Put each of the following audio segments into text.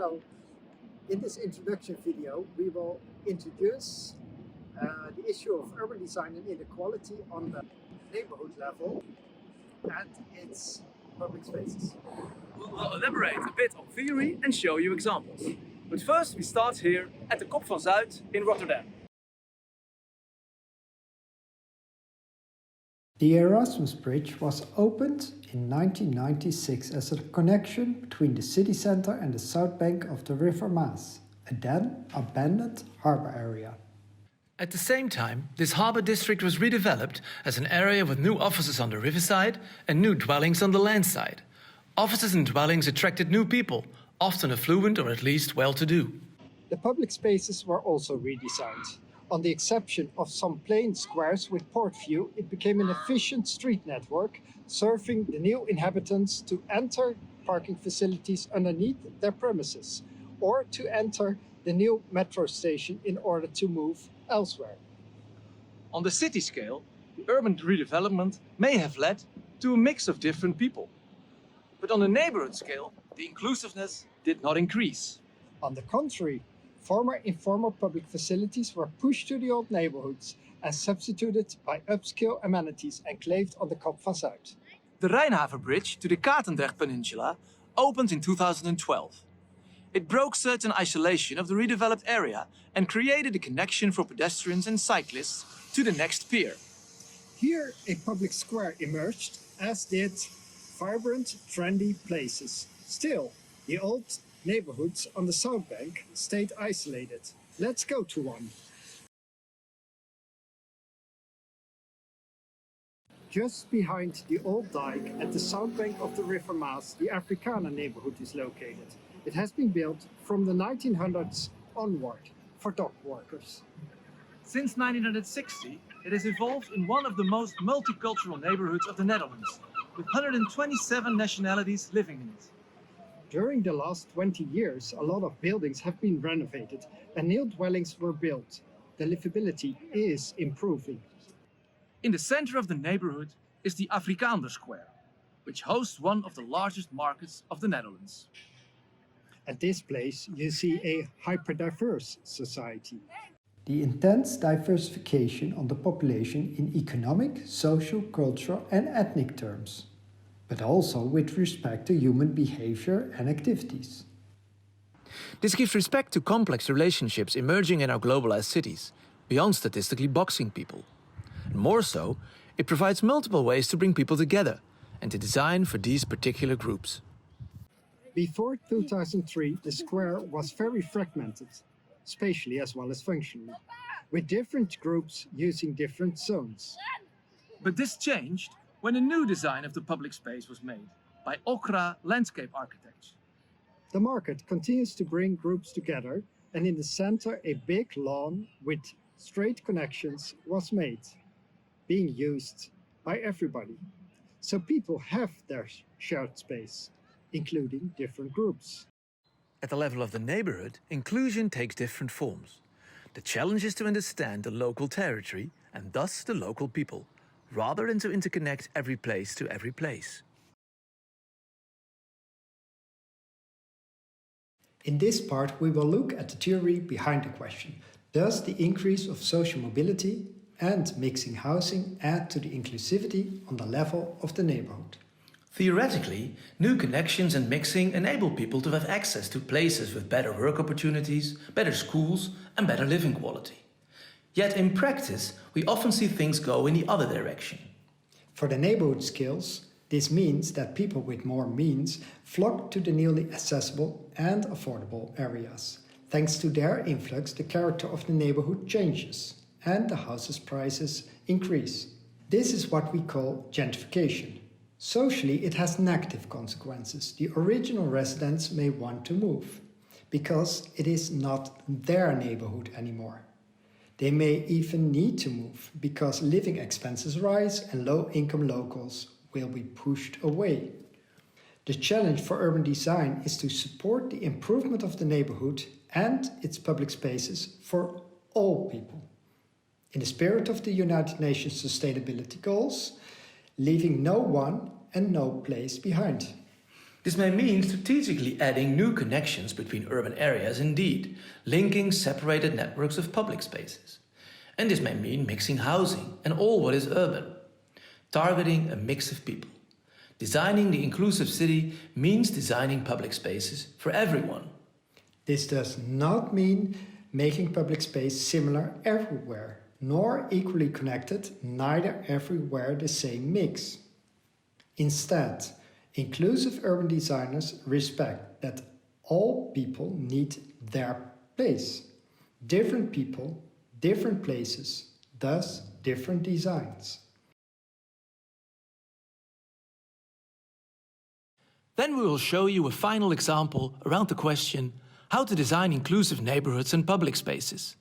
Hello. In this introduction video, we will introduce the issue of urban design and inequality on the neighborhood level and its public spaces. We'll elaborate a bit on theory and show you examples. But first we start here at the Kop van Zuid in Rotterdam. The Erasmus Bridge was opened in 1996 as a connection between the city centre and the south bank of the River Maas, a then abandoned harbour area. At the same time, this harbour district was redeveloped as an area with new offices on the riverside and new dwellings on the land side. Offices and dwellings attracted new people, often affluent or at least well-to-do. The public spaces were also redesigned. On the exception of some plain squares with port view, it became an efficient street network, serving the new inhabitants to enter parking facilities underneath their premises, or to enter the new metro station in order to move elsewhere. On the city scale, the urban redevelopment may have led to a mix of different people. But on the neighborhood scale, the inclusiveness did not increase. On the contrary, former informal public facilities were pushed to the old neighborhoods and substituted by upscale amenities enclaved on the Kop van Zuid. The Rijnhaven Bridge to the Katendrecht Peninsula opened in 2012. It broke certain isolation of the redeveloped area and created a connection for pedestrians and cyclists to the next pier. Here a public square emerged, as did vibrant, trendy places. Still, the old neighborhoods on the south bank stayed isolated. Let's go to one. Just behind the old dike at the south bank of the River Maas, the Afrikaner neighborhood is located. It has been built from the 1900s onward for dock workers. Since 1960, it has evolved in one of the most multicultural neighborhoods of the Netherlands, with 127 nationalities living in it. During the last 20 years, a lot of buildings have been renovated and new dwellings were built. The livability is improving. In the center of the neighborhood is the Afrikaner Square, which hosts one of the largest markets of the Netherlands. At this place, you see a hyper-diverse society. The intense diversification on the population in economic, social, cultural and ethnic terms, but also with respect to human behavior and activities. This gives respect to complex relationships emerging in our globalized cities, beyond statistically boxing people. And more so, it provides multiple ways to bring people together and to design for these particular groups. Before 2003, the square was very fragmented, spatially as well as functionally, with different groups using different zones. But this changed when a new design of the public space was made by Okra Landscape Architects. The market continues to bring groups together, and in the center a big lawn with straight connections was made, being used by everybody. So people have their shared space, including different groups. At the level of the neighborhood, inclusion takes different forms. The challenge is to understand the local territory and thus the local people, rather than to interconnect every place to every place. In this part, we will look at the theory behind the question. Does the increase of social mobility and mixing housing add to the inclusivity on the level of the neighborhood? Theoretically, new connections and mixing enable people to have access to places with better work opportunities, better schools and better living quality. Yet in practice, we often see things go in the other direction. For the neighborhood skills, this means that people with more means flock to the newly accessible and affordable areas. Thanks to their influx, the character of the neighborhood changes and the houses' prices increase. This is what we call gentrification. Socially, it has negative consequences. The original residents may want to move because it is not their neighborhood anymore. They may even need to move because living expenses rise and low-income locals will be pushed away. The challenge for urban design is to support the improvement of the neighborhood and its public spaces for all people. In the spirit of the United Nations Sustainability Goals, leaving no one and no place behind. This may mean strategically adding new connections between urban areas indeed, linking separated networks of public spaces. And this may mean mixing housing and all what is urban, targeting a mix of people. Designing the inclusive city means designing public spaces for everyone. This does not mean making public space similar everywhere, nor equally connected, neither everywhere the same mix. Instead, inclusive urban designers respect that all people need their place. Different people, different places, thus different designs. Then we will show you a final example around the question how to design inclusive neighborhoods and public spaces.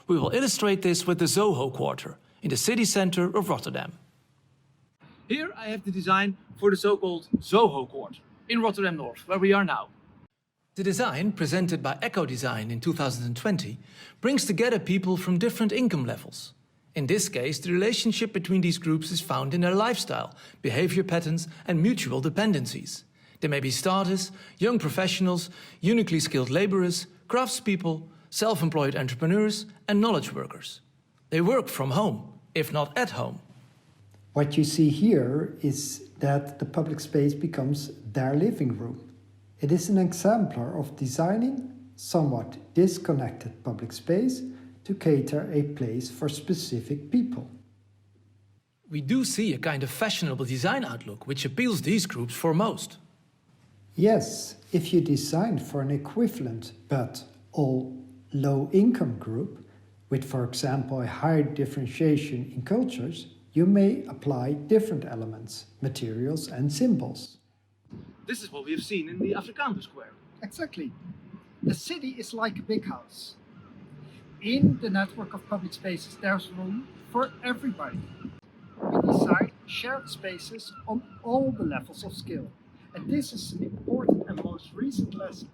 We will illustrate this with the Zoho Quarter in the city center of Rotterdam. Here I have the design for the so-called Zoho Quarter in Rotterdam North, where we are now. The design, presented by Echo Design in 2020, brings together people from different income levels. In this case, the relationship between these groups is found in their lifestyle, behavior patterns and mutual dependencies. They may be starters, young professionals, uniquely skilled laborers, craftspeople, self-employed entrepreneurs and knowledge workers. They work from home, if not at home. What you see here is that the public space becomes their living room. It is an exemplar of designing somewhat disconnected public space to cater a place for specific people. We do see a kind of fashionable design outlook which appeals these groups foremost. Yes, if you design for an equivalent but all low-income group, with for example a higher differentiation in cultures, you may apply different elements, materials and symbols. This is what we have seen in the Afrikaner Square. Exactly. The city is like a big house. In the network of public spaces there's room for everybody. We design shared spaces on all the levels of skill. And this is an important and most recent lesson.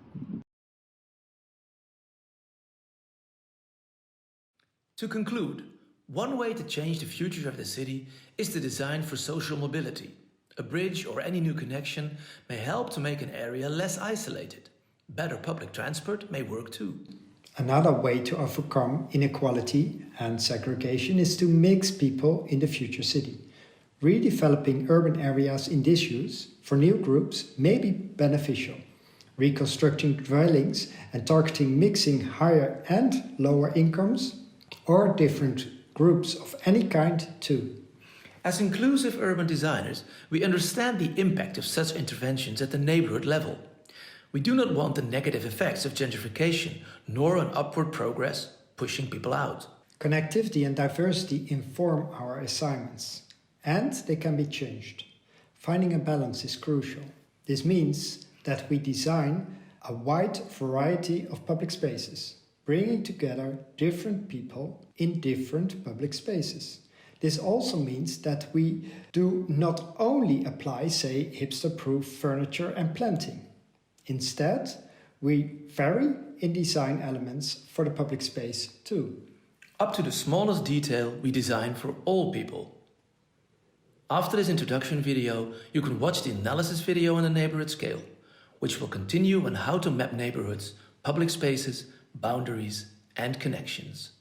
To conclude, one way to change the future of the city is to design for social mobility. A bridge or any new connection may help to make an area less isolated. Better public transport may work too. Another way to overcome inequality and segregation is to mix people in the future city. Redeveloping urban areas in disuse for new groups may be beneficial. Reconstructing dwellings and targeting mixing higher and lower incomes or different groups of any kind too. As inclusive urban designers, we understand the impact of such interventions at the neighborhood level. We do not want the negative effects of gentrification, nor an upward progress pushing people out. Connectivity and diversity inform our assignments, and they can be changed. Finding a balance is crucial. This means that we design a wide variety of public spaces, bringing together different people in different public spaces. This also means that we do not only apply, say, hipster-proof furniture and planting. Instead, we vary in design elements for the public space too. Up to the smallest detail, we design for all people. After this introduction video, you can watch the analysis video on the neighborhood scale, which will continue on how to map neighborhoods, public spaces, boundaries and connections.